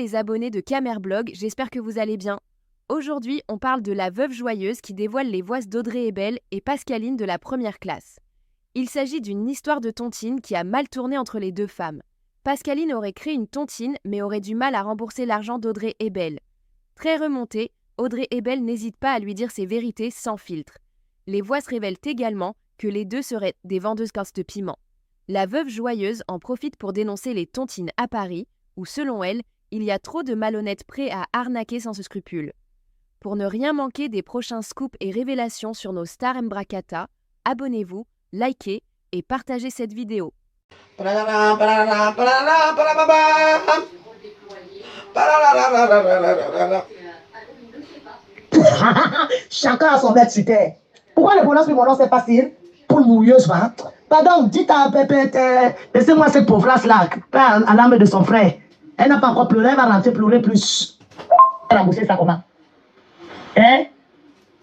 les abonnés de Camerblog, j'espère que vous allez bien. Aujourd'hui, on parle de la veuve joyeuse qui dévoile les voix d'Audrey Ebel et Pascaline de la première classe. Il s'agit d'une histoire de tontine qui a mal tourné entre les deux femmes. Pascaline aurait créé une tontine mais aurait du mal à rembourser l'argent d'Audrey Ebel. Très remontée, Audrey Ebel n'hésite pas à lui dire ses vérités sans filtre. Les voix se révèlent également que les deux seraient des vendeuses de piment. La veuve joyeuse en profite pour dénoncer les tontines à Paris, où selon elle, il y a trop de malhonnêtes prêts à arnaquer sans ce scrupule. Pour ne rien manquer des prochains scoops et révélations sur nos stars Mbracata, abonnez-vous, likez et partagez cette vidéo. Chacun a son maître sur terre. Pourquoi le bonheur sur mon nom c'est facile? Pour une mouilleuse, va. Pardon, dites à Pépé, laissez-moi cette pauvrasse-là, à l'âme de son frère. Elle n'a pas encore pleuré, elle va rentrer pleurer plus. Elle a remboursé ça comment? Hein?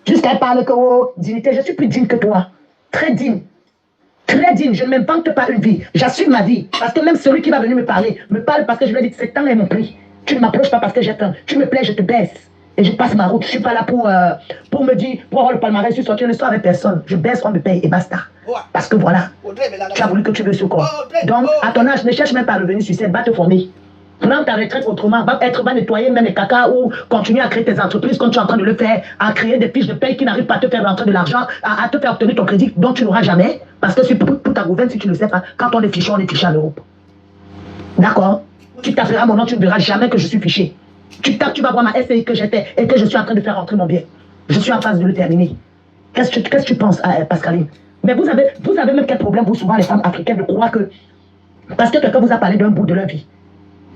Jusqu'à elle parle que, oh, dignité, je suis plus digne que toi. Très digne. Très digne, je ne m'invente pas une vie. J'assume ma vie. Parce que même celui qui va venir me parle parce que je lui ai dit, c'est temps et mon prix. Tu ne m'approches pas parce que j'attends. Tu me plais, je te baisse. Et je passe ma route. Je ne suis pas là pour me dire, pour avoir le palmarès, je suis sorti une histoire avec personne. Je baisse, on me paye et basta. Parce que voilà, tu as voulu que tu veux ce corps. Donc, à ton âge, ne cherche même pas à revenir sur scène, va te former. Prends ta retraite autrement, va nettoyer même les caca ou continuer à créer tes entreprises comme tu es en train de le faire, à créer des fiches de paye qui n'arrivent pas à te faire rentrer de l'argent, à te faire obtenir ton crédit dont tu n'auras jamais. Parce que pour ta gouverne, si tu ne le sais pas, quand on est fiché en Europe. D'accord? Tu taperas mon nom, tu ne verras jamais que je suis fiché. Tu tapes, tu vas voir ma SCI que j'étais et que je suis en train de faire rentrer mon bien. Je suis en phase de le terminer. Qu'est-ce que tu penses, Pascaline? Mais vous avez même quel problème, vous, souvent, les femmes africaines, de croire que parce que quelqu'un vous a parlé d'un bout de leur vie.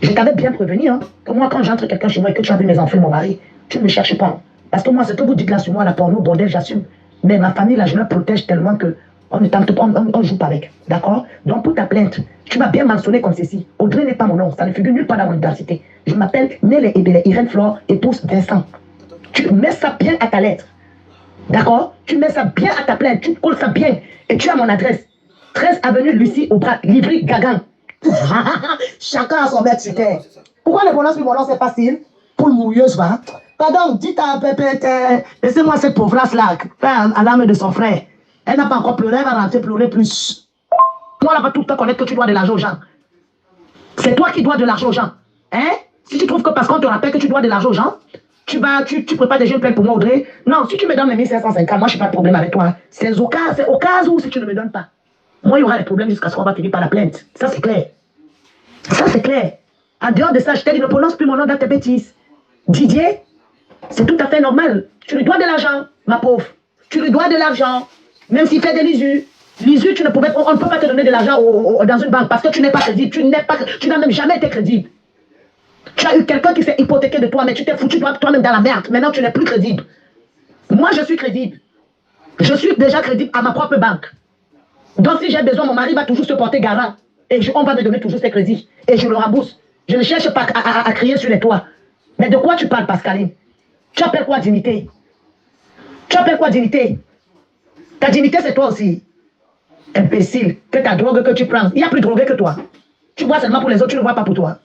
Je t'avais bien prévenu, hein, que moi, quand j'entre quelqu'un chez moi et que tu as vu mes enfants, mon mari, tu ne me cherches pas. Parce que moi, ce que vous dites là sur moi, la porno, bordel, j'assume. Mais ma famille, là, je la protège tellement que on ne joue pas avec. D'accord? Donc, pour ta plainte, tu m'as bien mentionné comme ceci. Audrey n'est pas mon nom, ça ne figure nulle part dans mon identité. Je m'appelle Nélé Ebele, Irène Flore, épouse Vincent. Tu mets ça bien à ta lettre. D'accord? Tu mets ça bien à ta plainte, tu colles ça bien. Et tu as mon adresse. 13 avenue Lucie Aubrac, Livry, Gagan. Chacun a son maître sur terre. Pourquoi le bonheur sur mon nom c'est facile? Pour une mouilleuse, va. Pardon, dites à Pépé, laissez-moi cette pauvrasse-là, à l'âme de son frère. Elle n'a pas encore pleuré, elle va rentrer pleurer plus. Moi, là, va tout le temps connaître que tu dois de l'argent aux gens. C'est toi qui dois de l'argent aux gens. Hein? Si tu trouves que parce qu'on te rappelle que tu dois de l'argent aux gens, tu prépares des jeunes plaintes pour moi, Audrey. Non, si tu me donnes les 1550, moi, je n'ai pas de problème avec toi. C'est au cas où si tu ne me donnes pas. Moi, il y aura des problèmes jusqu'à ce qu'on va finir par la plainte. Ça, c'est clair. Ça, c'est clair. En dehors de ça, je t'ai dit, ne prononce plus mon nom dans tes bêtises. Didier, c'est tout à fait normal. Tu lui dois de l'argent, ma pauvre. Tu lui dois de l'argent. Même s'il fait des lisures. Lisures, on ne peut pas te donner de l'argent dans une banque parce que tu n'es pas crédible. Tu n'as même jamais été crédible. Tu as eu quelqu'un qui s'est hypothéqué de toi, mais tu t'es foutu toi-même dans la merde. Maintenant, tu n'es plus crédible. Moi, je suis crédible. Je suis déjà crédible à ma propre banque. Donc, si j'ai besoin, mon mari va toujours se porter garant. Et on va me donner toujours ses crédits. Et je le rembourse. Je ne cherche pas à crier sur les toits. Mais de quoi tu parles, Pascaline? Tu appelles quoi dignité? Tu appelles quoi dignité? Ta dignité, c'est toi aussi. Imbécile, que ta drogue que tu prends. Il y a plus drogué que toi. Tu bois seulement pour les autres, tu ne vois pas pour toi.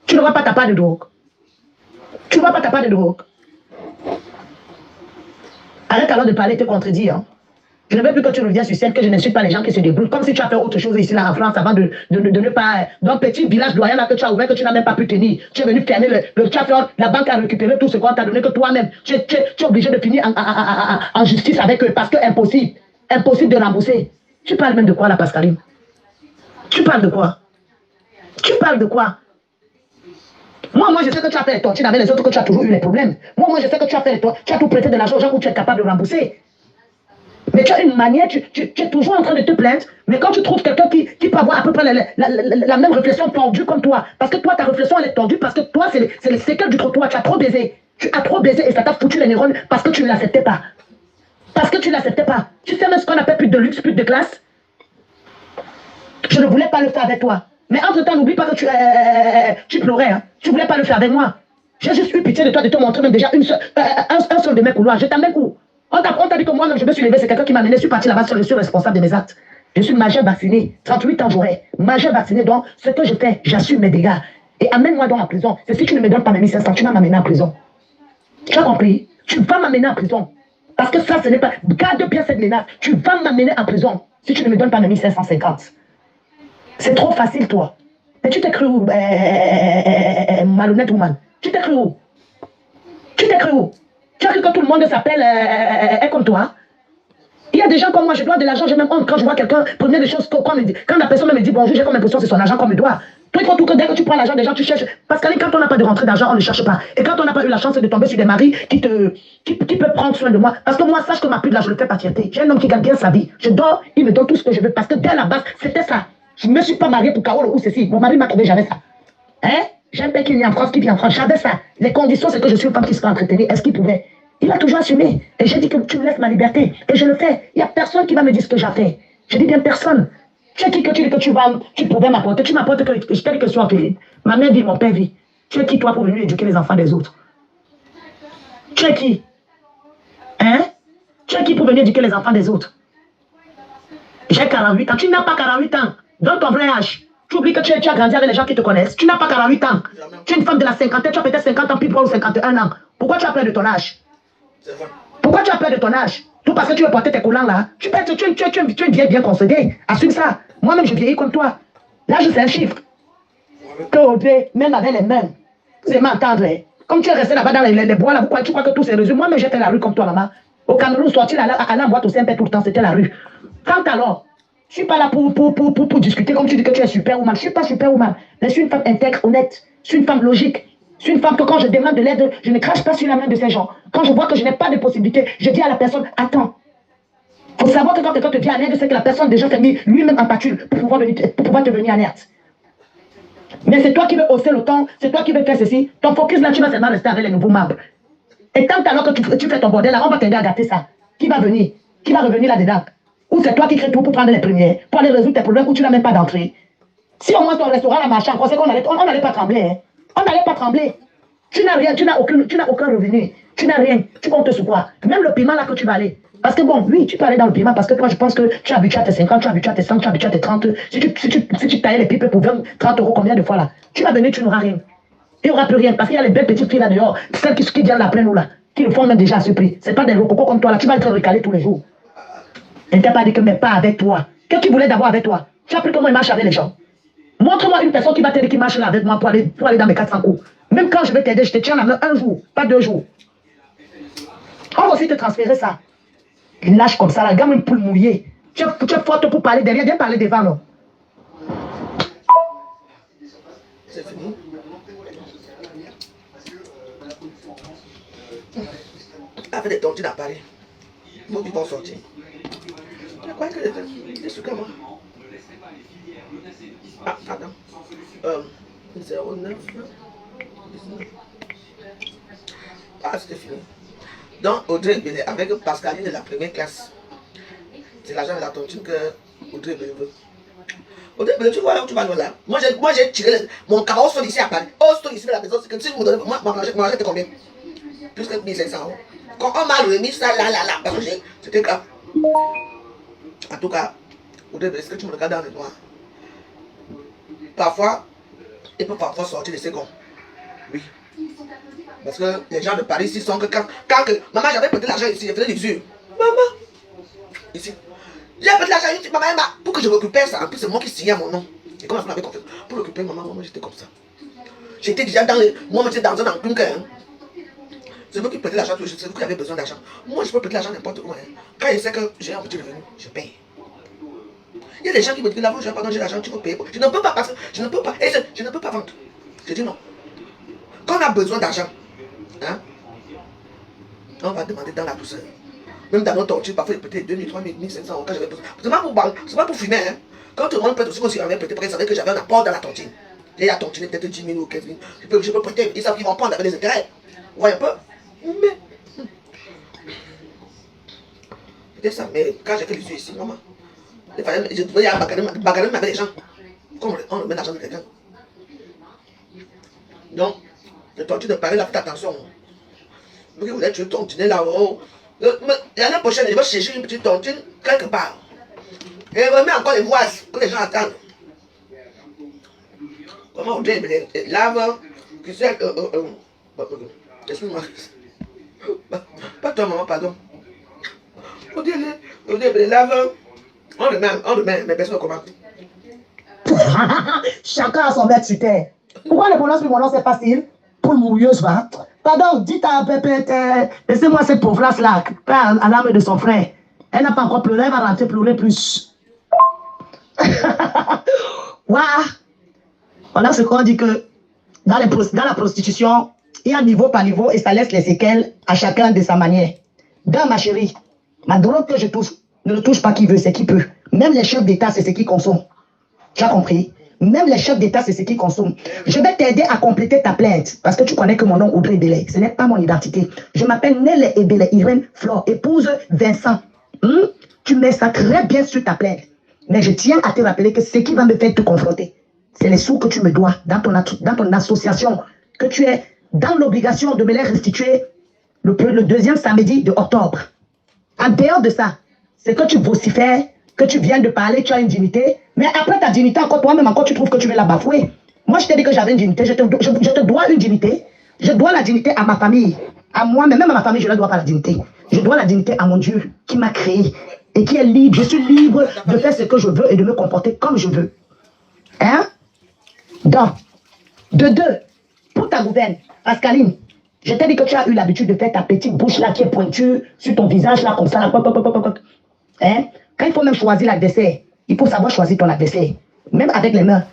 Tu ne vois pas ta part de drogue. Tu ne vois pas ta part de drogue. Arrête alors de parler et te contredire. Hein. Je ne veux plus que tu reviennes sur scène, que je n'insulte pas les gens qui se débrouillent. Comme si tu as fait autre chose ici là en France avant de ne pas... Dans le petit village doyen là que tu as ouvert, que tu n'as même pas pu tenir. Tu es venu fermer tu as fait, la banque a récupéré tout ce qu'on t'a donné, que toi-même, tu es obligé de finir en justice avec eux parce que impossible. Impossible de rembourser. Tu parles même de quoi là, Pascaline? Tu parles de quoi? Tu parles de quoi? Moi, je sais que tu as fait les tontines avec les autres, que tu as toujours eu les problèmes. Moi, je sais que tu as fait les tontines, tu as tout prêté de l'argent aux gens où tu es capable de rembourser. Mais tu as une manière, tu es toujours en train de te plaindre, mais quand tu trouves quelqu'un qui peut avoir à peu près la même réflexion tordue comme toi, parce que toi, ta réflexion, elle est tordue, parce que toi, c'est le séquelles du trottoir, tu as trop baisé. Tu as trop baisé et ça t'a foutu les neurones parce que tu ne l'acceptais pas. Parce que tu ne l'acceptais pas. Tu sais même ce qu'on appelle plus de luxe, plus de classe. Je ne voulais pas le faire avec toi. Mais entre-temps, n'oublie pas que tu pleurais. Hein. Tu ne voulais pas le faire avec moi. J'ai juste eu pitié de toi, de te montrer même déjà un seul de mes couloirs. Je t'amène où? On t'a dit que moi-même, je me suis levé, c'est quelqu'un qui m'a amené, je suis parti là-bas, je suis responsable de mes actes. Je suis majeur vacciné, 38 ans j'aurai. Majeur vacciné, donc ce que je fais, j'assume mes dégâts. Et amène-moi dans la prison. C'est si tu ne me donnes pas mes 1500, tu vas m'amener en prison. Tu as compris? Tu vas m'amener en prison. Parce que ça, ce n'est pas... Garde bien cette menace. Tu vas m'amener en prison si tu ne me donnes pas mes 1550. C'est trop facile, toi. Mais tu t'es cru où, malhonnête woman? Tu t'es cru où? Tu t'es cru où? Tu as cru que tout le monde s'appelle comme toi? Il y a des gens comme moi, je dois de l'argent, j'ai même honte quand je vois quelqu'un prenait des choses quand la personne me dit bonjour, j'ai comme l'impression que c'est son argent qu'on me doit. Toi, il faut tout que dès que tu prends l'argent des gens, tu cherches. Parce que quand on n'a pas de rentrée d'argent, on ne cherche pas. Et quand on n'a pas eu la chance de tomber sur des maris qui peuvent prendre soin de moi. Parce que moi, sache que ma pute là, je le fais pas fierté. J'ai un homme qui gagne bien sa vie. Je dors, il me donne tout ce que je veux. Parce que dès la base, c'était ça. Je ne me suis pas mariée pour Carole ou ceci. Mon mari m'a trouvé, j'avais ça. Hein? J'ai un père qui vient en France, qui vient en France. J'avais ça. Les conditions, c'est que je suis une femme qui se fait entretenir. Est-ce qu'il pouvait? Il a toujours assumé. Et j'ai dit que tu me laisses ma liberté. Et je le fais. Il n'y a personne qui va me dire ce que j'ai fait. Je dis bien personne. Tu es qui que tu dis que tu pouvais m'apporter? Tu m'apportes que je t'ai dit que je suis orpheline. Ma mère vit, mon père vit. Tu es qui toi pour venir éduquer les enfants des autres? Tu es qui? Hein? Tu es qui pour venir éduquer les enfants des autres? J'ai 48 ans. Tu n'as pas 48 ans. Donne ton vrai âge. Tu oublies que tu as grandi avec les gens qui te connaissent. Tu n'as pas 48 ans. Tu es une femme de la cinquantaine. Tu as peut-être 50 ans, puis ou 51 ans. Pourquoi tu as peur de ton âge? Pourquoi tu as peur de ton âge? Tout parce que tu veux porter tes collants là. Tu es une vieille bien concédée. Assume ça. Moi-même, je vieillis comme toi. L'âge, c'est un chiffre. Même avec les mains. Vous allez m'entendre. Comme tu es resté là-bas dans les bois, là, pourquoi tu crois que tout s'est résolu? Moi-même, j'ai fait la rue comme toi, maman. Au Cameroun, sortir là, aller en boîte au CMP tout le temps, c'était la rue. Quand alors, je ne suis pas là pour discuter comme tu dis que tu es superwoman. Je ne suis pas superwoman. Mais je suis une femme intègre, honnête. Je suis une femme logique. Je suis une femme que quand je demande de l'aide, je ne crache pas sur la main de ces gens. Quand je vois que je n'ai pas de possibilité, je dis à la personne, attends. Il faut savoir que quand quelqu'un te vient en aide, c'est que la personne déjà s'est mis lui-même en pâture pour pouvoir te venir en aide. Mais c'est toi qui veux hausser le temps, c'est toi qui veux faire ceci. Ton focus là, tu vas seulement rester avec les nouveaux membres. Et tant alors que tu fais ton bordel là, on va t'aider à gâter ça. Qui va venir? Qui va revenir là-dedans? Ou c'est toi qui crée tout pour prendre les premiers, pour aller résoudre tes problèmes où tu n'as même pas d'entrée. Si au moins ton restaurant a marché, on sait qu'on n'allait pas trembler. Hein. On n'allait pas trembler. Tu n'as rien, tu n'as aucun revenu. Tu n'as rien. Tu comptes sur quoi? Même le paiement là que tu vas aller. Parce que bon, oui, tu peux aller dans le paiement parce que toi, je pense que tu es habitué à tes 50, tu es habitué à tes 100, tu es habitué à tes 30. Si tu tailles les pipes pour 20, 30 euros, combien de fois là? Tu vas venir, tu n'auras rien. Il n'y aura plus rien parce qu'il y a les belles petites filles là dehors, celles qui viennent la plaine ou là, qui le font même déjà à ce prix. Ce n'est pas des rococos comme toi là, tu vas être recalé tous les jours. Elle ne t'a pas dit que mais pas avec toi. Qu'est-ce qu'il voulait d'abord avec toi? Tu as appris comment il marche avec les gens. Montre-moi une personne qui va t'aider, qui marche là avec moi pour aller dans mes 400 coups. Même quand je vais t'aider, je te tiens la main un jour, pas 2 jours. On va aussi te transférer ça. Il lâche comme ça, la gamme une poule mouillée. Tu es forte pour parler derrière, viens parler devant, non? C'est fini. Avec des tontines à Paris. Moi, ils vont sortir. Je crois que des trucs à moi. Ah, attends. 09. 19. Ah, c'était fini. Donc, Audrey Bellet, avec Pascaline de la première classe. C'est l'argent de la tontine que Audrey Bellet veut. Audrey Bellet, tu vois là où tu vas là. Moi, j'ai tiré mon carreau sol ici à Paris. Oh, sol ici à la maison, c'est que si vous me donnez, moi, mon argent était combien? Plus que 1500 euros. Quand on m'a remis ça là, parce que c'était grave. En tout cas, Audrey Bellet, est-ce que tu me regardes dans le noir? Parfois, il peut parfois sortir de ses gonds. Oui. Parce que les gens de Paris ici sont que quand maman, j'avais peut-être l'argent ici, je faisais l'usure. Maman, ici. J'ai peut-être l'argent ici, maman, pour que je récupère ça. En plus, c'est moi qui signais mon nom. Et comme on avait confiance, pour récupérer maman, j'étais comme ça. J'étais déjà dans les. Moi, j'étais dans un enclume. C'est vous qui prêtez l'argent, c'est vous qui avez besoin d'argent. Moi, je peux prêter l'argent n'importe où. Hein. Quand je sais que j'ai un petit revenu, je paye. Il y a des gens qui me disent là, j'ai l'argent, tu peux payer. Je ne peux pas parce que je ne peux pas. Et je ne peux pas vendre. Je dis non. Quand on a besoin d'argent, hein, on va demander dans la douceur. Même dans nos tortures, parfois, peut-être 2000, 3000, 1500 euros quand j'avais besoin. C'est pas pour fumer. Hein. Quand tu rentres prêt aussi, moi, si j'avais prêté, je savais que j'avais un apport dans la tontine. Et la tontine peut-être 10 000 ou 15 000. Je peux prêter. Ils savent qu'ils vont prendre avec les intérêts. Vous voyez un peu? Mais. Peut-être ça, mais quand j'ai fait les yeux ici, maman, je devais y avoir bagarre avec les gens. Comme on remet l'argent de quelqu'un. Donc, le tortue de Paris, là, faites attention. Vous voulez tuer ton dîner là-haut. L'année prochaine, je vais chercher une petite tontine quelque part. Et je remets encore les voies que les gens attendent. Comment on dit les laves qui sait excuse-moi. Pas toi, maman, pardon. On dit les laves. On remet, mais personne ne comprend. Chacun a son maître sur terre. Pourquoi ne prononce plus mon nom, c'est facile? Pour mouilleuse, va. Pardon, dites à Pépé, laissez-moi cette pauvre là, à l'âme de son frère. Elle n'a pas encore pleuré, elle va rentrer pleurer plus. Waouh! Voilà ce qu'on dit que dans la prostitution, il y a niveau par niveau et ça laisse les séquelles à chacun de sa manière. Dans ma chérie, ma drogue que je touche ne le touche pas qui veut, c'est qui peut. Même les chefs d'État, c'est ce qu'ils consomment. Tu as compris? Même les chefs d'État, c'est ce qu'ils consomment. Je vais t'aider à compléter ta plainte parce que tu connais que mon nom Audrey Ebele. Ce n'est pas mon identité. Je m'appelle Nelle Ebele Irène Flore, épouse Vincent. Tu mets ça très bien sur ta plainte. Mais je tiens à te rappeler que ce qui va me faire te confronter, c'est les sous que tu me dois dans ton association, que tu es dans l'obligation de me les restituer le deuxième samedi de octobre. En dehors de ça, c'est que tu vocifères, que tu viens de parler, tu as une dignité, mais après ta dignité, encore toi-même, encore tu trouves que tu veux la bafouer. Moi, je t'ai dit que j'avais une dignité, je te dois une dignité, je dois la dignité à ma famille, à moi, mais même à ma famille, je ne dois pas la dignité. Je dois la dignité à mon Dieu qui m'a créé et qui est libre. Je suis libre de faire ce que je veux et de me comporter comme je veux. Hein? Donc, de deux, pour ta gouverne, Pascaline, je t'ai dit que tu as eu l'habitude de faire ta petite bouche là qui est pointue sur ton visage là comme ça. Là, hein? Quand il faut même choisir l'adversaire, il faut savoir choisir ton adversaire. Même avec les mains.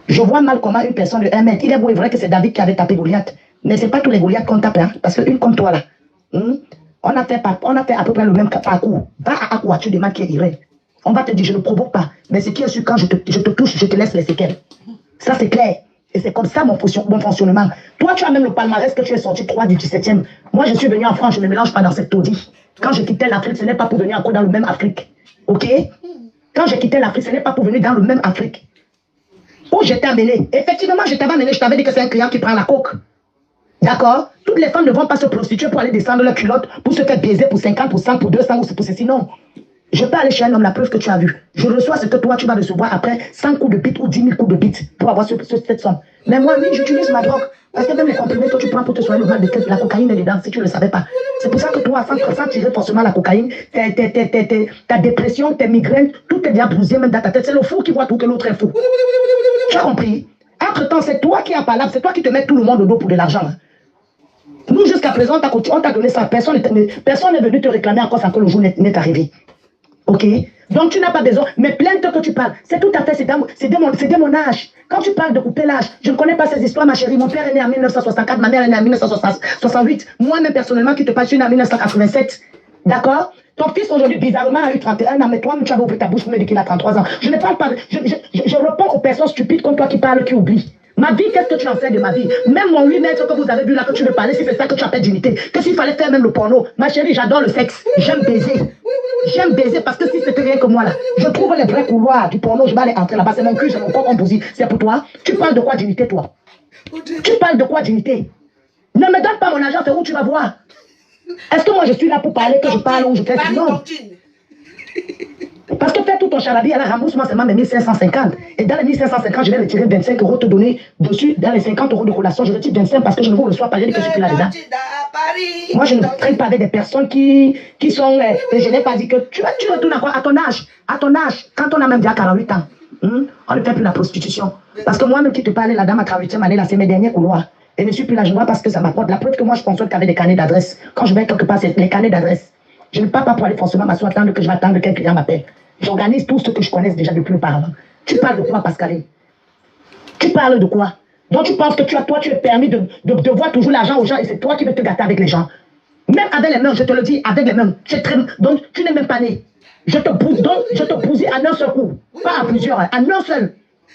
Je vois mal comment une personne de 1 mètre, il est beau et vrai que c'est David qui avait tapé Goliath. Mais ce n'est pas tous les Goliaths qu'on tape, hein, parce qu'une comme toi là, on a fait à peu près le même parcours. Va à Aqua, tu demandes qui est Irène. On va te dire, je ne provoque pas. Mais ce qui est sûr, quand je te touche, je te laisse les séquelles. Ça, c'est clair. Et c'est comme ça mon fonctionnement. Toi, tu as même le palmarès que tu es sorti 3 du 17e. Moi, je suis venu en France, je ne me mélange pas dans cette taudis. Quand je quittais l'Afrique, ce n'est pas pour venir encore dans le même Afrique. OK? Quand je quittais l'Afrique, ce n'est pas pour venir dans le même Afrique. Où j'étais amené. Effectivement, je t'avais amené, je t'avais dit que c'est un client qui prend la coke. D'accord? Toutes les femmes ne vont pas se prostituer pour aller descendre leur culotte, pour se faire baiser pour 50%, pour 200 ou pour ceci. Non. Je peux aller chez un homme, la preuve que tu as vu. Je reçois ce que toi, tu vas recevoir après 100 coups de bite ou 10 000 coups de bite pour avoir cette somme. Mais moi, oui, j'utilise ma drogue. Parce que même les comprimés que tu prends pour te soigner le mal de tête, la cocaïne est dedans, si tu ne le savais pas. C'est pour ça que toi, sans tirer forcément la cocaïne, ta dépression, tes migraines, tout est déjà brisé même dans ta tête. C'est le fou qui voit tout que l'autre est fou. Tu as compris? Entre-temps, c'est toi qui as parlé, c'est toi qui te mets tout le monde au dos pour de l'argent. Nous, jusqu'à présent, on t'a donné ça. Personne n'est venu te réclamer encore sans que le jour n'est arrivé. Ok? Donc, tu n'as pas besoin. Mais plainte que tu parles, c'est tout à fait, c'est de mon âge. Quand tu parles de couper l'âge, je ne connais pas ces histoires, ma chérie. Mon père est né en 1964, ma mère est née en 1968. Moi-même, personnellement, qui te parle, je suis né en 1987. D'accord? Ton fils, aujourd'hui, bizarrement, a eu 31 ans, mais toi, tu as ouvert ta bouche pour me dire qu'il a 33 ans. Je ne parle pas. Je réponds aux personnes stupides comme toi qui parlent, qui oublient. Ma vie, qu'est-ce que tu en fais de ma vie? Même mon 8 mètres que vous avez vu là, que tu veux parler, si c'est ça que tu appelles dignité, que s'il fallait faire même le porno. Ma chérie, j'adore le sexe. J'aime baiser. J'aime baiser parce que si c'était rien que moi là, je trouve les vrais couloirs du porno, je vais aller entrer là-bas. C'est mon cul, c'est mon corps en bousille. C'est pour toi. Tu parles de quoi dignité, toi? Tu parles de quoi dignité? Ne me donne pas mon argent, c'est où tu vas voir. Est-ce que moi je suis là pour parler, que je parle ou je fais du non? Parce que fais tout ton charabie, à la rembourse-moi seulement mes 1550. Et dans les 1550, je vais retirer 25 € te donner dessus. Dans les 50 € de collation, je retire 25 parce que je ne vous reçois pas, j'ai dit que je suis là-dedans. Moi, je ne traite pas avec des personnes qui sont... je n'ai pas dit que... Tu retournes à quoi? À ton âge. À ton âge. Quand on a même déjà 48 ans, on ne fait plus la prostitution. Parce que moi-même qui te parlais, la dame à 48e année, là, c'est mes derniers couloirs. Et je ne suis plus là, je vois parce que ça m'apporte. La preuve que moi, je consomme qu'avec des carnets d'adresse. Quand je vais quelque part, c'est les carnets d'adresse. Je ne pars pas pour aller forcément m'asseoir, attendre que je vais attendre que quelqu'un m'appelle. J'organise tout ce que je connais déjà depuis auparavant. Tu parles de quoi, Pascaline? Tu parles de quoi? Donc tu penses que toi, tu es permis de voir toujours l'argent aux gens et c'est toi qui veux te gâter avec les gens. Même avec les mains, je te le dis, avec les mains. Donc tu n'es même pas né. Je te bousille en un seul coup. Pas en plusieurs, en un seul.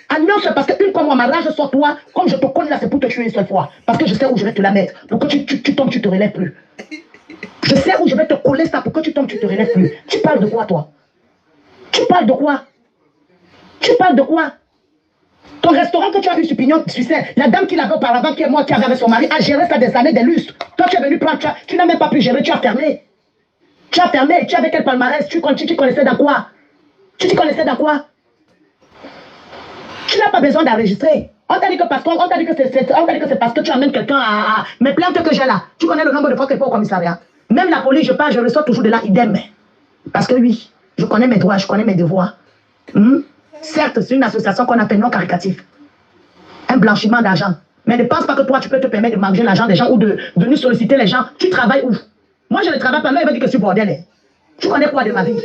En un seul, parce qu'une fois moi, ma rage sur toi, comme je te connais là, c'est pour te tuer une seule fois. Parce que je sais où je vais te la mettre. Pour que tu tombes, tu te relèves plus. Je sais où je vais te coller ça pour que tu tombes, tu te relèves plus. Tu parles de quoi, toi? Tu parles de quoi? Tu parles de quoi? Ton restaurant que tu as vu sur Pignon, tu sais, la dame qui l'avait auparavant, qui est moi, qui avait avec son mari, a géré ça des années, des lustres. Toi, tu es venu prendre, tu n'as même pas pu gérer, tu as fermé. Tu as fermé, tu avais quel palmarès? Tu connaissais dans quoi? Tu t'y connaissais dans quoi? Tu n'as pas besoin d'enregistrer. On t'a dit que parce que c'est parce que tu amènes quelqu'un à... Mes plaintes que j'ai là, tu connais le nombre de fois que je pas au commissariat. Même la police, je pars, je ressors toujours de là, idem. Parce que oui, je connais mes droits, je connais mes devoirs. Certes, c'est une association qu'on appelle non caritative. Un blanchiment d'argent. Mais ne pense pas que toi, tu peux te permettre de manger l'argent des gens ou de venir solliciter les gens. Tu travailles où? Moi, je ne travaille pas. Là, il va dire que je suis bordel. Tu connais quoi de ma vie?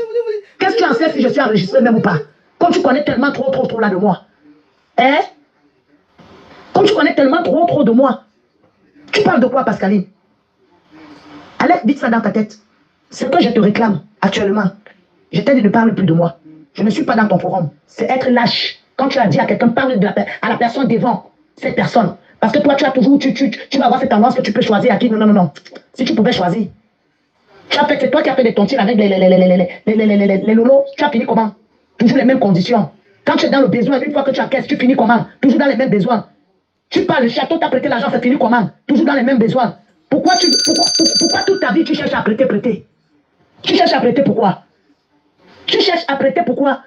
Qu'est-ce que tu en sais si je suis enregistré même ou pas? Comme tu connais tellement trop là de moi. Hein? Comme tu connais tellement trop de moi. Tu parles de quoi, Pascaline? Allez, dites ça dans ta tête. Ce que je te réclame actuellement, je t'ai dit ne parle plus de moi. Je ne suis pas dans ton forum. C'est être lâche. Quand tu as dit à quelqu'un, parle à la personne devant cette personne. Parce que toi, tu as toujours, tu vas avoir cette tendance que tu peux choisir à qui. Non. Si tu pouvais choisir. C'est toi qui as fait des tontines avec les lolos. Tu as fini comment? Toujours les mêmes conditions. Quand tu es dans le besoin, une fois que tu encaisses, tu finis comment? Toujours dans les mêmes besoins. Tu parles, le château t'a prêté l'argent, ça finit comment? Toujours dans les mêmes besoins. Pourquoi toute ta vie tu cherches à prêter? Tu cherches à prêter pourquoi? Tu cherches à prêter pourquoi?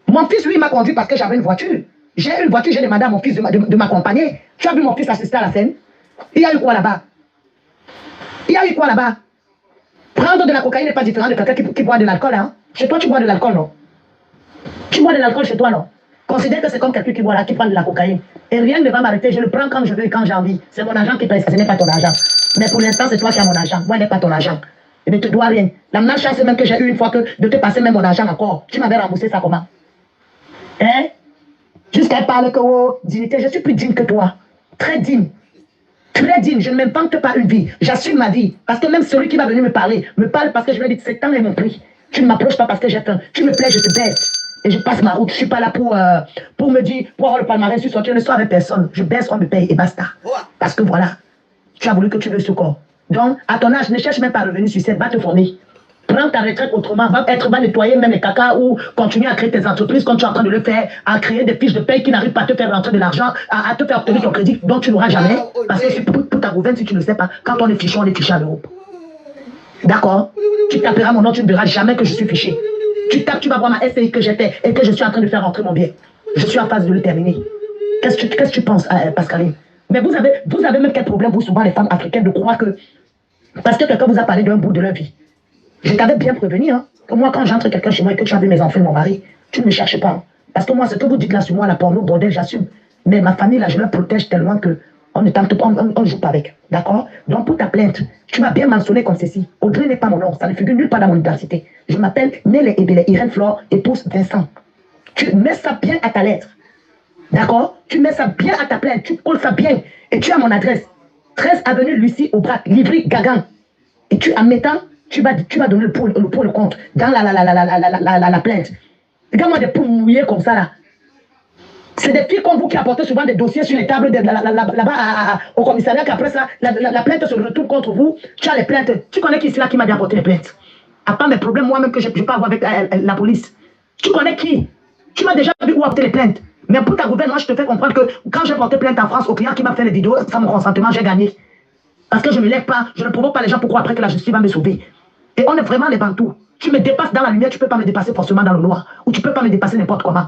Mon fils, lui, m'a conduit parce que j'avais une voiture. J'ai une voiture, j'ai demandé à mon fils de m'accompagner. Tu as vu mon fils assister à la scène? Il y a eu quoi là-bas? Prendre de la cocaïne n'est pas différent de quelqu'un qui boit de l'alcool, hein? Chez toi, tu bois de l'alcool, non? Tu bois de l'alcool chez toi, non? Considère que c'est comme quelqu'un qui prend de la cocaïne. Et rien ne va m'arrêter, je le prends quand je veux et quand j'ai envie. C'est mon argent qui paye ça, ce n'est pas ton argent. Mais pour l'instant, c'est toi qui as mon argent. Moi, ce n'est pas ton argent. Je ne te dois rien. La malchance même que j'ai eu une fois que de te passer même mon argent encore. Tu m'avais remboursé ça comment? Hein? Jusqu'à parler que, oh, dignité, je suis plus digne que toi. Très digne. Très digne, je ne m'invente pas une vie. J'assume ma vie. Parce que même celui qui va venir me parle parce que je lui ai dit, c'est temps et mon prix. Tu ne m'approches pas parce que j'ai faim. Tu me plais, je te baisse. Et je passe ma route. Je ne suis pas là pour me dire, pour avoir le palmarès, je ne suis avec personne. Je baisse, on me paye et basta. Parce que voilà, tu as voulu que tu veux ce corps. Donc, à ton âge, ne cherche même pas à revenir sur scène, va te former. Prends ta retraite autrement, va nettoyer même les caca ou continuer à créer tes entreprises comme tu es en train de le faire, à créer des fiches de paye qui n'arrivent pas à te faire rentrer de l'argent, à te faire obtenir ton crédit dont tu n'auras jamais. Parce que pour ta gouverne, si tu ne le sais pas, quand on est fiché à l'Europe. D'accord? Tu taperas mon nom, tu ne verras jamais que je suis fiché. Tu tapes, tu vas voir ma SCI que j'ai fait et que je suis en train de faire rentrer mon bien. Je suis en phase de le terminer. Qu'est-ce que tu penses, Pascaline? Mais vous avez même quel problème, vous, souvent, les femmes africaines, de croire que parce que quelqu'un vous a parlé d'un bout de leur vie. Je t'avais bien prévenu, hein, que moi, quand j'entre quelqu'un chez moi et que tu as vu mes enfants et mon mari, tu ne me cherches pas. Hein, parce que moi, ce que vous dites là sur moi, la porno, bordel, j'assume. Mais ma famille, là, je la protège tellement que on ne joue pas avec. D'accord? Donc, pour ta plainte, tu m'as bien mentionné comme ceci. Audrey n'est pas mon nom, ça ne figure nulle part dans mon identité. Je m'appelle Nélé Ebele Irène Flore, épouse Vincent. Tu mets ça bien à ta lettre. D'accord? Tu mets ça bien à ta plainte, tu colles ça bien. Et tu as mon adresse. 13 avenue Lucie Aubrac, Livry, Gagan. Et tu, en mettant, tu vas donner le pour le compte dans la plainte. Regarde-moi des poux mouillés comme ça là. C'est des filles comme vous qui apportez souvent des dossiers sur les tables là-bas au commissariat, qu'après ça, la plainte se retourne contre vous. Tu as les plaintes. Tu connais qui c'est là qui m'a bien apporté les plaintes? À part mes problèmes moi-même que je peux avoir avec la police. Tu connais qui? Tu m'as déjà vu où apporter les plaintes. Mais pour ta gouverne, moi je te fais comprendre que quand j'ai porté plainte en France au client qui m'a fait les vidéos, sans mon consentement, j'ai gagné. Parce que je ne me lève pas, je ne provoque pas les gens pourquoi après que la justice va me sauver. Et on est vraiment les bantous. Tu me dépasses dans la lumière, tu ne peux pas me dépasser forcément dans le noir. Ou tu ne peux pas me dépasser n'importe comment.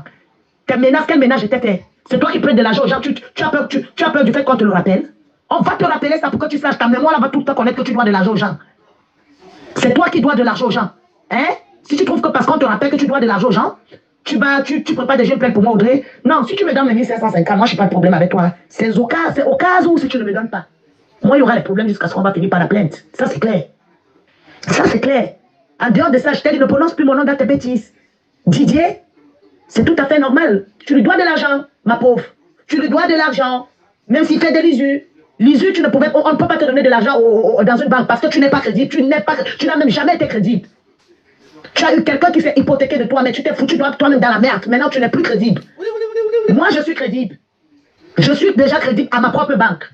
Quel ménage était fait? C'est toi qui prêtes de l'argent aux gens, tu as peur du fait qu'on te le rappelle? On va te rappeler ça pour que tu saches, ta mémoire là va tout le temps connaître que tu dois de l'argent aux gens. C'est toi qui dois de l'argent aux gens. Hein? Si tu trouves que parce qu'on te rappelle que tu dois de l'argent aux gens, tu prépares déjà une plainte pour moi, Audrey. Non, si tu me donnes les 1550, moi je n'ai pas de problème avec toi. C'est au cas où si tu ne me donnes pas. Moi, il y aura des problèmes jusqu'à ce qu'on va finir par la plainte. Ça, c'est clair. Ça, c'est clair. En dehors de ça, je t'ai dit, ne prononce plus mon nom dans tes bêtises. Didier, c'est tout à fait normal. Tu lui dois de l'argent, ma pauvre. Tu lui dois de l'argent. Même s'il fait des l'usure. L'usure, on ne peut pas te donner de l'argent dans une banque parce que tu n'es pas crédible. Tu n'as même jamais été crédible. Tu as eu quelqu'un qui s'est hypothéqué de toi, mais tu t'es foutu toi-même dans la merde. Maintenant, tu n'es plus crédible. Moi, je suis crédible. Je suis déjà crédible à ma propre banque.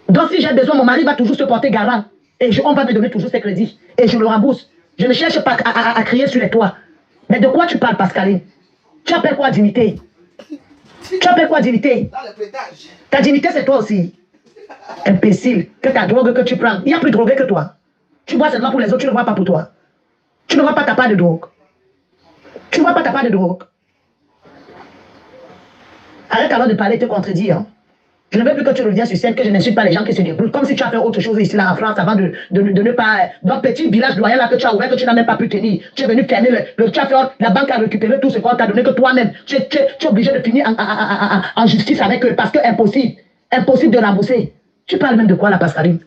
Donc, si j'ai besoin, mon mari va toujours se porter garant. Et on va me donner toujours ses crédits. Et je le rembourse. Je ne cherche pas à crier sur les toits. Mais de quoi tu parles, Pascaline? Tu appelles quoi dignité? Tu appelles quoi dignité? Ta dignité, c'est toi aussi. Imbécile. Que ta drogue que tu prends. Il y a plus drogué que toi. Tu bois seulement pour les autres, tu ne vois pas pour toi. Tu ne vois pas ta part de drogue. Tu ne vois pas ta part de drogue. Arrête alors de parler et te contredire. Hein. Je ne veux plus que tu reviennes sur scène, que je n'insulte pas les gens qui se débrouillent, comme si tu as fait autre chose ici là en France avant de ne pas... Dans petit village doyen là que tu as ouvert, que tu n'as même pas pu tenir. Tu es venu fermer tu as fait, la banque a récupéré tout ce qu'on t'a donné, que toi-même, tu es obligé de finir en justice avec eux, parce que impossible. Impossible de rembourser. Tu parles même de quoi là, Pascaline?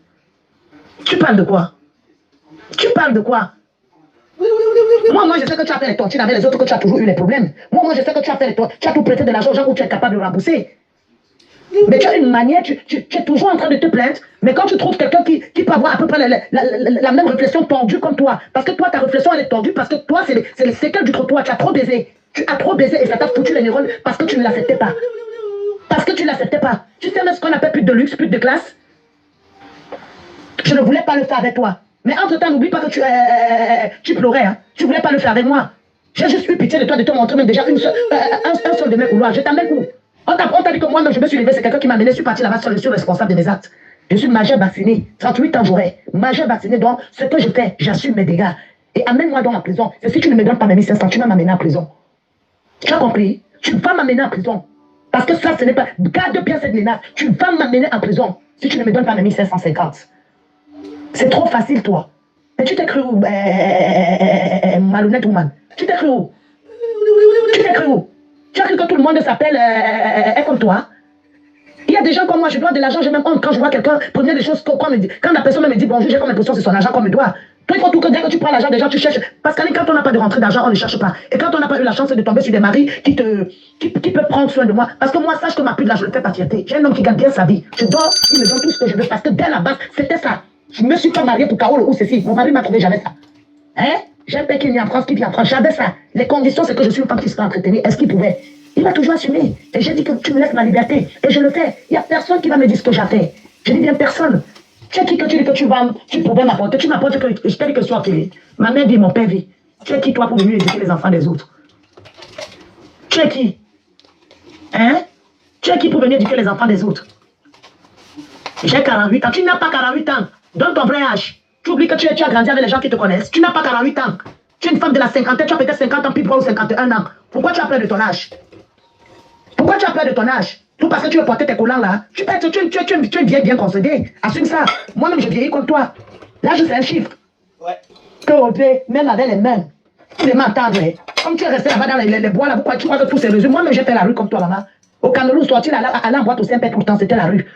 Tu parles de quoi? Tu parles de quoi? Moi, je sais que tu as fait les tontines avec les autres, que tu as toujours eu les problèmes. Moi, je sais que tu as fait les tontines, tu as tout prêté de l'argent aux gens où tu es capable de rembourser. Mais tu as une manière, tu es toujours en train de te plaindre, mais quand tu trouves quelqu'un qui peut avoir à peu près la même réflexion tordue comme toi, parce que toi, ta réflexion, elle est tordue, parce que toi, c'est les séquelles du trottoir, tu as trop baisé. Tu as trop baisé et ça t'a foutu les neurones parce que tu ne l'acceptais pas. Parce que tu ne l'acceptais pas. Tu sais même ce qu'on appelle plus de luxe, plus de classe. Je ne voulais pas le faire avec toi. Mais entre-temps, n'oublie pas que tu pleurais. Hein. Tu ne voulais pas le faire avec moi. J'ai juste eu pitié de toi, de te montrer même déjà un seul de mes couloirs. Je t'amène où? On t'a dit que moi-même, je me suis levé, c'est quelqu'un qui m'a amené, je suis parti là-bas, je suis responsable de mes actes. Je suis majeure vaccinée, 38 ans j'aurai. Majeure vaccinée, donc ce que je fais, j'assume mes dégâts. Et amène-moi dans la prison. C'est si tu ne me donnes pas mes 1500, tu vas m'amener en prison. Tu as compris? Tu vas m'amener en prison. Parce que ça, ce n'est pas... Garde bien cette menace. Tu vas m'amener en prison si tu ne me donnes pas mes 1550. C'est trop facile, toi. Mais tu t'es cru où? Malhonnête woman. Tu t'es cru où? Tu t'es cru où? Tu as cru que tout le monde s'appelle est comme toi? Il y a des gens comme moi, je dois de l'argent, j'ai même honte quand je vois quelqu'un, première des choses qu'on me dit, quand la personne me dit bonjour, j'ai comme l'impression que c'est son argent qu'on me doit. Toi, il faut tout que dès que tu prends l'argent des gens, tu cherches. Parce que quand on n'a pas de rentrée d'argent, on ne cherche pas. Et quand on n'a pas eu la chance de tomber sur des maris qui peuvent prendre soin de moi. Parce que moi, sache que ma pute là, je le fais pas fierté. J'ai un homme qui gagne bien sa vie. Je dors, il me donne tout ce que je veux. Parce que dès la base, c'était ça. Je ne me suis pas mariée pour Carole ou ceci. Mon mari m'a trouvé jamais ça. Hein? J'ai un père qui est né en France, qui vit en France. J'avais ça. Les conditions, c'est que je suis une femme qui se fait entretenir. Est-ce qu'il pouvait? Il m'a toujours assumé. Et j'ai dit que tu me laisses ma liberté. Et je le fais. Il n'y a personne qui va me dire ce que j'ai fait. Je dis bien personne. Tu es qui que tu dis que tu pouvais m'apporter? Tu m'apportes que je t'ai dit que je sois télé. Ma mère vit, mon père vit. Tu es qui toi pour venir éduquer les enfants des autres? Tu es qui? Hein? Tu es qui pour venir éduquer les enfants des autres? J'ai 48 ans. Tu n'as pas 48 ans. Donne ton vrai âge. Tu oublies que tu as grandi avec les gens qui te connaissent. Tu n'as pas 48 ans. Tu es une femme de la cinquantaine. Tu as peut-être 50 ans, puis ou 51 ans. Pourquoi tu as peur de ton âge? Pourquoi tu as peur de ton âge? Tout parce que tu veux porter tes collants là. Tu es vieille bien concédée. Assume ça. Moi-même, je vieillis comme toi. L'âge, c'est un chiffre. Ouais. Que même avec les mains. Tu les m'entendre. Comme tu es resté là-bas dans les bois là, pourquoi tu crois que tout s'est résolu? Moi-même, j'ai fait la rue comme toi, maman. Au Cameroun, sortir aller en boîte au Saint-Père tout le temps, c'était la rue.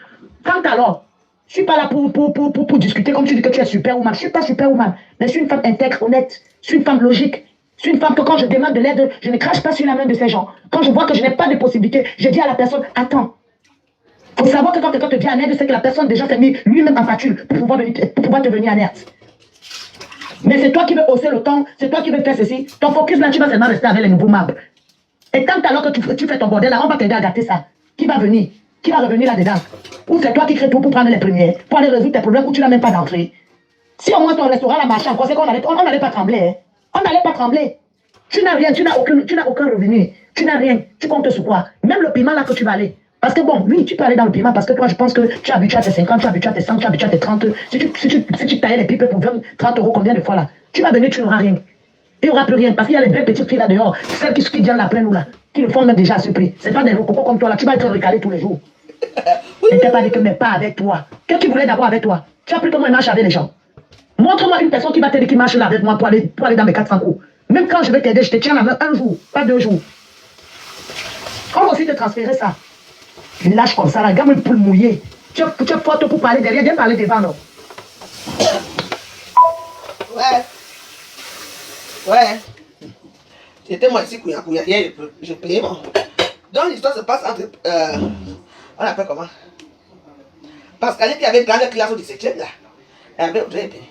Quand alors, je suis pas là pour discuter comme tu dis que tu es superwoman. Je suis pas superwoman. Mais je suis une femme intègre, honnête. Je suis une femme logique. Je suis une femme que quand je demande de l'aide, je ne crache pas sur la main de ces gens. Quand je vois que je n'ai pas de possibilité, je dis à la personne, attends. Il faut savoir que quand quelqu'un te vient en aide, c'est que la personne déjà s'est mis lui-même en pâture pour pouvoir te venir en aide. Mais c'est toi qui veux hausser le temps, c'est toi qui veux faire ceci. Ton focus là, tu vas seulement rester avec les nouveaux membres. Et quand alors que tu fais ton bordel là, on va t'aider à gâter ça. Qui va venir? Qui va revenir là-dedans? Ou c'est toi qui crée tout pour prendre les premiers, pour aller résoudre tes problèmes où tu n'as même pas d'entrée. Si au moins ton restaurant a marché encore, c'est qu'on n'allait pas trembler. Hein? On n'allait pas trembler. Tu n'as rien, tu n'as aucun revenu. Tu n'as rien. Tu comptes sur quoi? Même le paiement là que tu vas aller. Parce que bon, oui, tu peux aller dans le paiement parce que toi, je pense que tu es habitué à tes 50, tu es habitué à tes 100, tu es habitué à tes 30. Si tu taillais les pipes pour 20, 30 euros, combien de fois là? Tu vas venir, tu n'auras rien. Il n'y aura plus rien parce qu'il y a les belles petites filles là dehors, celles qui viennent la plaine ou là, qui le font même déjà à ce prix. C'est pas des cocos comme toi là, tu vas être recalé tous les jours. Je ne t'ai pas dit que mais pas avec toi. Qu'est-ce que tu voulais d'abord avec toi? Tu as pris comment il marche avec les gens. Montre-moi une personne qui va t'aider, qui marche là avec moi pour aller dans mes 400 coups. Même quand je vais t'aider, je te tiens la main un jour, pas 2 jours. On va aussi te transférer ça. Tu lâches comme ça, là, regarde une poule mouillée. Tu es forte pour parler derrière, viens parler devant, non? Ouais. Ouais. C'était moi ici, Kouya. Hier, je payais mon. Donc l'histoire se passe entre. On l'appelle comment? Pascaline qui avait une grande classe au 17e là. Elle avait autre épée.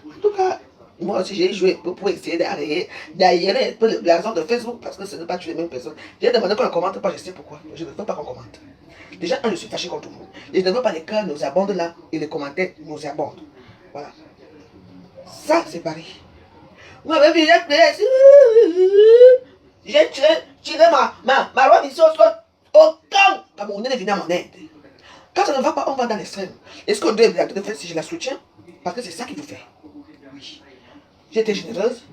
En tout cas, moi aussi j'ai joué pour essayer d'aérer un peu la raison de Facebook parce que ce n'est pas toutes les mêmes personnes. J'ai demandé qu'on ne commente pas, je sais pourquoi. Je ne veux pas qu'on commente. Déjà, je suis fâché contre vous. Je ne veux pas les cœurs nous abondent là et les commentaires nous abondent. Voilà. Ça, c'est pareil. Vous m'avez vu, j'ai tiré ma robe ici au sol. Autant Camerounais ne vient à mon aide. Quand ça ne va pas, on va dans l'extrême. Est-ce qu'on doit de faire si je la soutiens? Parce que c'est ça qu'il faut faire. Oui. J'étais généreuse.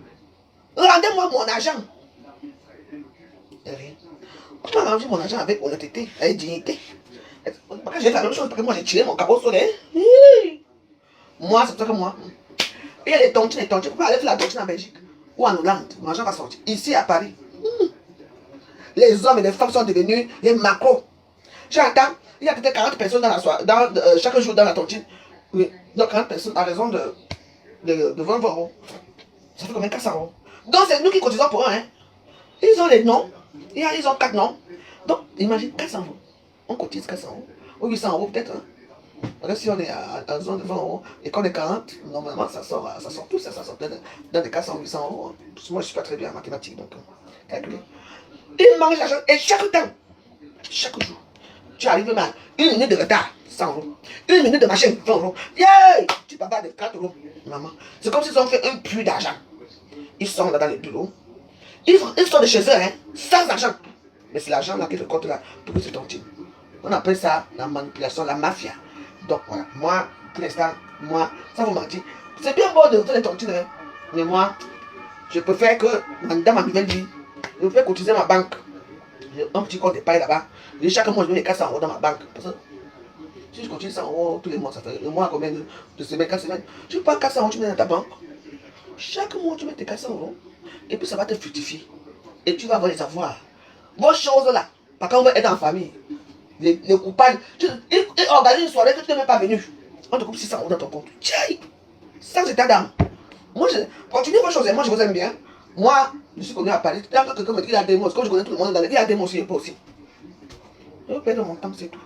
Rendez-moi mon argent. Rien. Tu m'as rangé mon argent avec honnêteté, avec dignité. Parce que j'ai fait la même chose, parce que moi j'ai tiré mon cabot sur les. Moi, c'est pour ça que moi. Il y a les tontines, les tontines. Tu peux pas aller faire la tontine en Belgique ou en Hollande. Mon argent va sortir. Ici à Paris. Les hommes et les femmes sont devenus les macros. J'entends, il y a peut-être 40 personnes dans la soirée, chaque jour dans la tontine. Oui, donc 40 personnes à raison de 20 euros. Ça fait combien? 400 euros. Donc c'est nous qui cotisons pour eux. Hein. Ils ont les noms. Ils ont 4 noms. Donc imagine 400 euros. On cotise 400 euros. Ou 800 euros peut-être. Hein. Parce que si on est à zone de 20 euros et qu'on est 40, normalement ça sort tout ça sort dans des 400 800 euros. Hein. Parce que moi je suis pas très bien en mathématiques. Donc calculez. Ils mangent l'argent et chaque temps, chaque jour, tu arrives même à 1 minute de retard, 100 euros. 1 minute de machin, 20 euros. Yeah! Tu peux pas de 4 euros, maman. C'est comme s'ils ont fait un puits d'argent. Ils sont là dans le bureau. Ils sont de chez eux, hein, sans argent. Mais c'est l'argent là qui récolte là pour que c'est tontine. On appelle ça la manipulation, la mafia. Donc voilà, moi, pour l'instant, moi, ça vous mentir. C'est bien beau de faire les tontines, hein, mais moi, je préfère que dans ma nouvelle vie, je préfère cotiser ma banque. J'ai un petit compte d'épargne là-bas. Et chaque mois, je mets les 400 euros dans ma banque. Parce que si je continue 100 euros tous les mois, ça fait le mois combien de semaines, 4 semaines. Tu prends 400 euros, tu mets dans ta banque. Chaque mois, tu mets tes 400 euros. Et puis ça va te fructifier. Et tu vas avoir les avoirs. Vos choses là, parce qu'on va être en famille. Les coupables. Ils organisent une soirée que tu n'es même pas venu. On te coupe 600 euros dans ton compte. Tiens, sans état d'âme. Moi, je continue vos choses. Moi, je vous aime bien. Moi, je suis connu à Paris. Tant que quelqu'un me dit qu'il a des mots, comme je connais tout le monde dans il a des mots aussi, et pas aussi. Je vais perdre mon temps, c'est tout.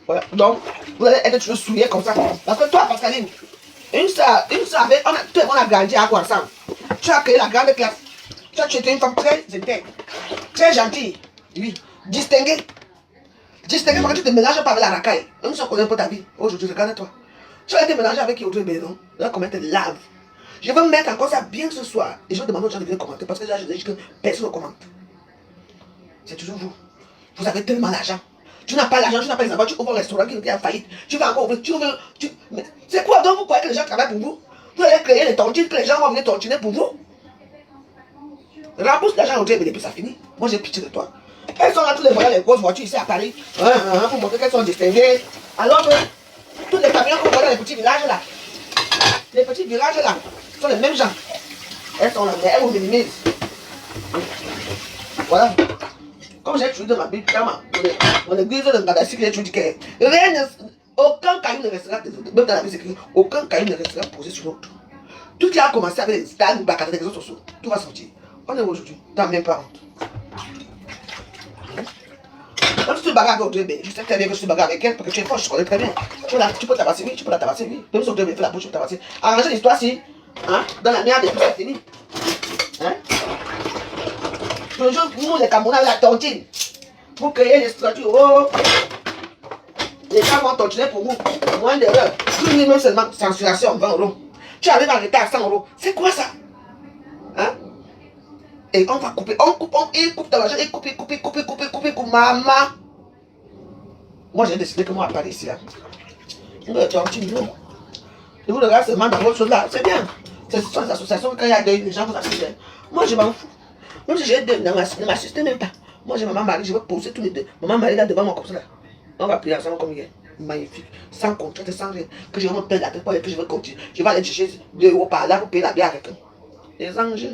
Voilà. Donc, vous allez être toujours souillé comme ça. Parce que toi, Pascaline, une soeur avec, on a grandi à quoi ensemble. Tu as créé la grande classe. Tu étais une femme très intègre, très gentille, oui, distinguée. Distinguée parce que tu te mélanges pas avec la racaille. Même si on connaît pas ta vie, aujourd'hui, regarde-toi. Tu as été mélangé avec qui autour de maison. Là, comment tu laves. Je vais me mettre encore ça bien ce soir. Et je vais demander aux gens de venir commenter parce que là, je dis que personne ne commente. C'est toujours vous. Vous avez tellement d'argent. Tu n'as pas l'argent, tu n'as pas les enfants, tu ouvres un restaurant qui est en faillite. Tu vas encore ouvrir, c'est quoi donc vous croyez que les gens travaillent pour vous? Vous allez créer les tontines, que les gens vont venir tontiner pour vous? Rembourse l'argent au diable et puis ça finit. Moi j'ai pitié de toi. Elles sont là tous les voyants, les grosses voitures ici à Paris. Pour montrer qu'elles sont distinguées. Alors que tous les camions qu'on voit dans les petits villages là, les petits villages là, sont les mêmes gens. Elles sont là, mais elles vous minimisent. Voilà. Comme j'ai tué dans ma Bible, mon église de Ngadassi, j'ai tué aucun caillou ne restera, même dans la vie, c'est écrit, aucun caillou ne restera posé sur l'autre. Tout qui a commencé avec les stades ou les réseaux sociaux, tout va sortir. On est aujourd'hui, t'as même pas honte. Quand tu te bagarres avec Audrey, je sais très bien que tu te bagarres avec elle, parce que tu es fort, je connais très bien. Tu peux tabasser, oui, tu peux la tabasser, oui. Même si Audrey fait la bouche, tu peux tabasser. Arranger l'histoire, si, hein, dans la merde, et puis c'est fini. Hein? Toujours, nous, les Camerounais, la tontine. Vous créez les structures, oh. Les gens vont tontiner pour vous. Moins d'erreur. Tout le même seulement censuration, 20 euros. Tu arrives en retard à 100 euros. C'est quoi ça? Hein? Et on va couper, il coupe dans l'argent, il coupe, maman. Moi j'ai décidé que moi à Paris ici là. Et vous regardez seulement dans votre chose là, c'est bien. C'est des associations, quand il y a des gens vous assistent. Moi je m'en fous. Même si j'ai deux, ne m'assistez même pas. Moi j'ai maman Marie, je vais poser tous les deux. Maman Marie là devant moi comme ça là. On va prier ensemble comme hier. Magnifique. Sans contrainte, sans rien. Que je vais me perdre la tête, que je vais continuer. Je vais aller chercher 2 euros par là pour payer la bière avec eux. Les anges,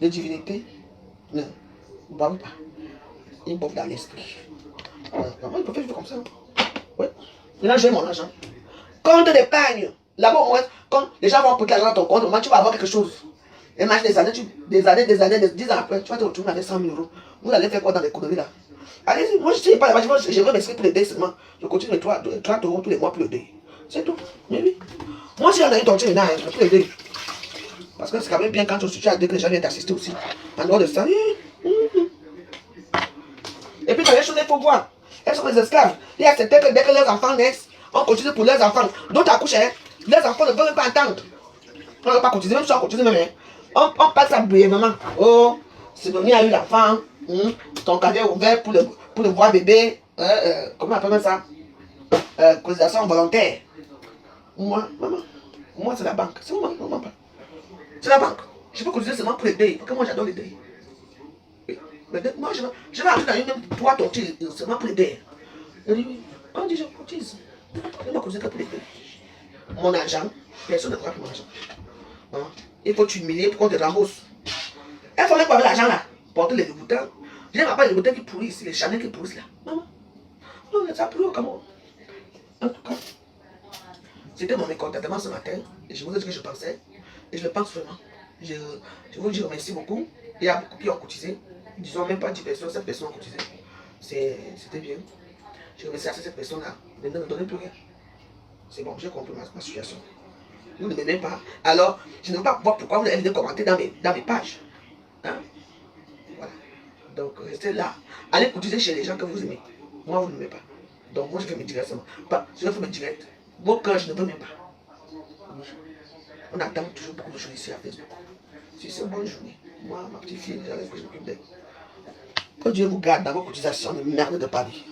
les divinités, ne boivent pas. Ils boivent dans l'esprit. Maman, ils peuvent vivre comme ça. Ouais. Maintenant, j'ai mon argent. Compte d'épargne. Là-bas, au moins, quand les gens vont prêter l'argent dans ton compte, au moins, tu vas avoir quelque chose. Et maintenant, des années, 10 ans après, tu vas te retrouver avec 100 000 euros. Vous allez faire quoi dans l'économie là? Allez-y, moi je ne sais pas là-bas, je veux m'inscrire pour l'aider seulement. Je continue les 30 euros tous les mois pour l'aider. C'est tout. Mais oui. Moi, si j'en ai une tontine maintenant, je peux l'aider. Parce que c'est quand même bien quand tu as dit que les gens viennent t'assister aussi. En dehors de ça. Et puis, dans les choses, il faut voir. Elles sont des esclaves. Il y a certains que dès que leurs enfants naissent, on continue pour leurs enfants. D'autres accouchent, hein. Leurs enfants ne veulent même pas entendre. On ne veut pas continuer, même si on continue même. On passe ça brièvement. Oh, Sidonie a eu l'enfant. Ton cadet est ouvert pour le voir bébé. Comment on appelle ça? Cotisation volontaire. Moi, maman. Moi, c'est la banque. C'est moi, maman. C'est la banque. Je peux cotiser seulement pour l'aider. Parce que moi, j'adore l'aider. Mais moi, je vais entrer dans une même 3 tontines seulement pour les pères. Elle dit oui. On dit je cotise. Je ne cotise que pour les pères. Mon argent, personne ne croit pour mon argent. Hein? Il faut t'humilier pour qu'on te rembourse. Elle faut même pas avec l'argent là. Porter les dégoûtants. Je n'aime pas les dégoûtants qui pourrissent, les Chanel qui pourrissent là. Maman. Non, ça pourrit au Cameroun. En tout cas, c'était mon mécontentement ce matin. Et je vous ai dit que je pensais. Et je le pense vraiment. Je vous dis remercie beaucoup. Il y a beaucoup qui ont cotisé. Disons même pas 10 personnes, 7 personnes ont cotisé. C'était bien. Je remercie à cette personne-là. Ne me donnez plus rien. C'est bon, j'ai compris ma situation. Vous ne m'aimez pas. Alors, je ne veux pas voir pourquoi vous allez venir commenter dans mes pages. Hein? Voilà. Donc, restez là. Allez cotiser chez les gens que vous aimez. Moi, vous ne m'aimez pas. Donc, moi, je fais mes directs seulement. Je fais mes directs. Vos cœurs, je ne veux même pas. On attend toujours beaucoup de choses ici à Facebook. Si c'est une bonne journée, moi, ma petite fille, j'arrive que je m'occupe d'elle. Que Dieu vous garde dans vos cotisations de merde de Paris.